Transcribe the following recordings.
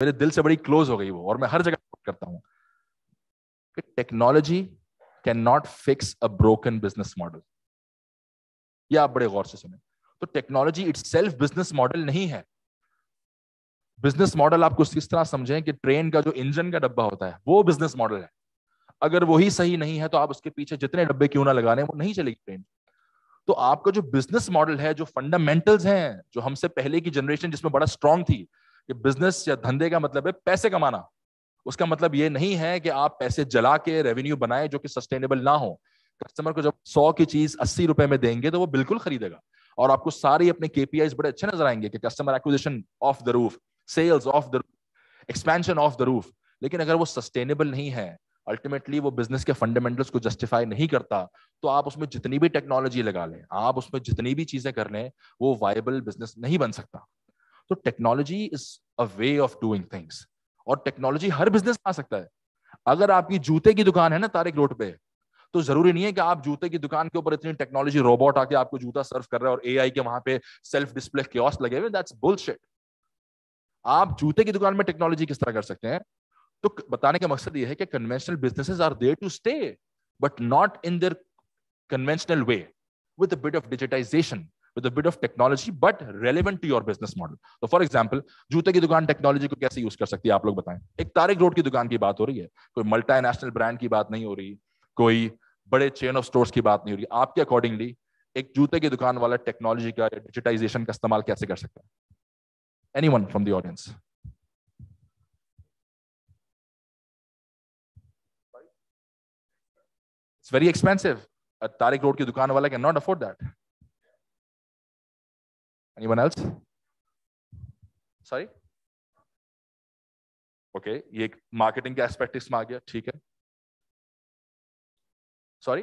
मेरे दिल से बड़ी क्लोज हो गई वो, और मैं हर जगह करता हूं कि technology can not fix a broken business model. ये आप बड़े गौर से सुने। तो टेक्नोलॉजी इटसेल्फ बिजनेस मॉडल नहीं है। बिजनेस मॉडल आपको इस तरह समझें कि ट्रेन का जो इंजन का डब्बा होता है वो बिजनेस मॉडल है। अगर वही सही नहीं है तो आप उसके पीछे जितने डब्बे क्यों ना लगाने, वो नहीं चलेगी ट्रेन। तो आपका जो बिजनेस मॉडल है, जो फंडामेंटल्स हैं, जो हमसे पहले की जनरेशन जिसमें बड़ा स्ट्रांग थी कि बिजनेस या धंधे का मतलब है पैसे कमाना, उसका मतलब ये नहीं है कि आप पैसे जला के रेवेन्यू बनाए जो कि सस्टेनेबल ना हो। कस्टमर को जब 100 की चीज 80 रुपए में देंगे तो वो बिल्कुल खरीदेगा, और आपको सारे अपने केपीआईज बड़े अच्छे नजर आएंगे कि customer acquisition of the roof, sales of the roof, expansion of the roof. लेकिन अगर वो सस्टेनेबल नहीं है, अल्टीमेटली वो बिजनेस के फंडामेंटल्स को जस्टिफाई नहीं करता, तो आप उसमें जितनी भी टेक्नोलॉजी लगा लें, आप उसमें जितनी भी चीजें कर लें, वो वायबल बिजनेस नहीं बन सकता। तो technology is a way of doing things, और टेक्नोलॉजी हर बिजनेस में आ सकता है। अगर आपकी जूते की दुकान है ना तारिक रोड पे, तो जरूरी नहीं है कि आप जूते की दुकान के ऊपर इतनी टेक्नोलॉजी, रोबोट आके आपको जूता सर्व कर रहा है और एआई के वहां पे सेल्फ डिस्प्ले कियोस्क लगे हुए, दैट्स बुलशिट। आप जूते की दुकान में टेक्नोलॉजी किस तरह कर सकते हैं? तो बताने का मकसद ये है कि conventional businesses are there to stay, but not in their conventional way, with a bit of digitization, with a bit of technology, but relevant to your business model. तो फॉर एग्जाम्पल, जूते की दुकान टेक्नोलॉजी को कैसे use कर सकती है, आप लोग बताएं। एक तारिक रोड की दुकान की बात हो रही है, कोई मल्टीनेशनल ब्रांड की बात नहीं हो रही, कोई बड़े चेन ऑफ स्टोर्स की बात नहीं हो रही। आपके अकॉर्डिंगली एक जूते की दुकान वाला टेक्नोलॉजी का, डिजिटाइजेशन का इस्तेमाल कैसे कर सकता है? Anyone from the audience? It's very expensive. Tariq road की दुकान वाला can not afford that. Anyone else? Sorry? Okay, ये एक मार्केटिंग के एस्पेक्ट इसमें आ गया, ठीक है। सॉरी?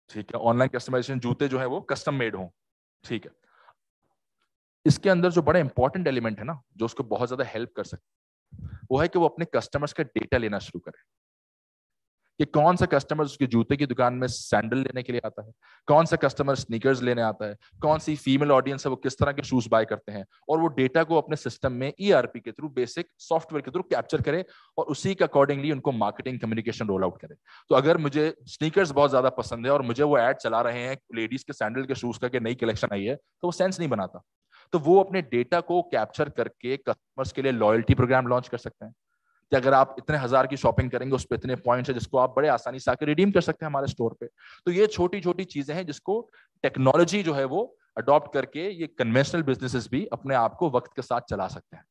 ठीक है, ऑनलाइन कस्टमाइजेशन, जूते जो है वो कस्टम मेड हो, ठीक है। इसके अंदर जो बड़ा इंपॉर्टेंट एलिमेंट है ना, जो उसको बहुत ज्यादा हेल्प कर सकता है, वो है कि वो अपने कस्टमर्स का डेटा लेना शुरू करे कि कौन सा कस्टमर उसके जूते की दुकान में सैंडल लेने के लिए आता है, कौन सा कस्टमर स्नीकर्स लेने आता है, कौन सी फीमेल ऑडियंस है वो किस तरह के शूज बाय करते हैं, और वो डेटा को अपने सिस्टम में ईआरपी के थ्रू, बेसिक सॉफ्टवेयर के थ्रू कैप्चर करे, और उसी के अकॉर्डिंगली उनको मार्केटिंग कम्युनिकेशन रोल आउट करे। तो अगर मुझे स्नीकर्स बहुत ज्यादा पसंद है और मुझे वो एड चला रहे हैं लेडीज के सैंडल के शूज का कि नई कलेक्शन आई है, तो वो सेंस नहीं बनाता। तो वो अपने डेटा को कैप्चर करके कस्टमर्स के लिए लॉयल्टी प्रोग्राम लॉन्च कर सकते हैं कि अगर आप इतने हजार की शॉपिंग करेंगे उस पर इतने पॉइंट्स है जिसको आप बड़े आसानी से आकर रिडीम कर सकते हैं हमारे स्टोर पे। तो ये छोटी छोटी चीजें हैं जिसको टेक्नोलॉजी जो है वो अडॉप्ट करके ये कन्वेंशनल बिजनेसेस भी अपने आप को वक्त के साथ चला सकते हैं।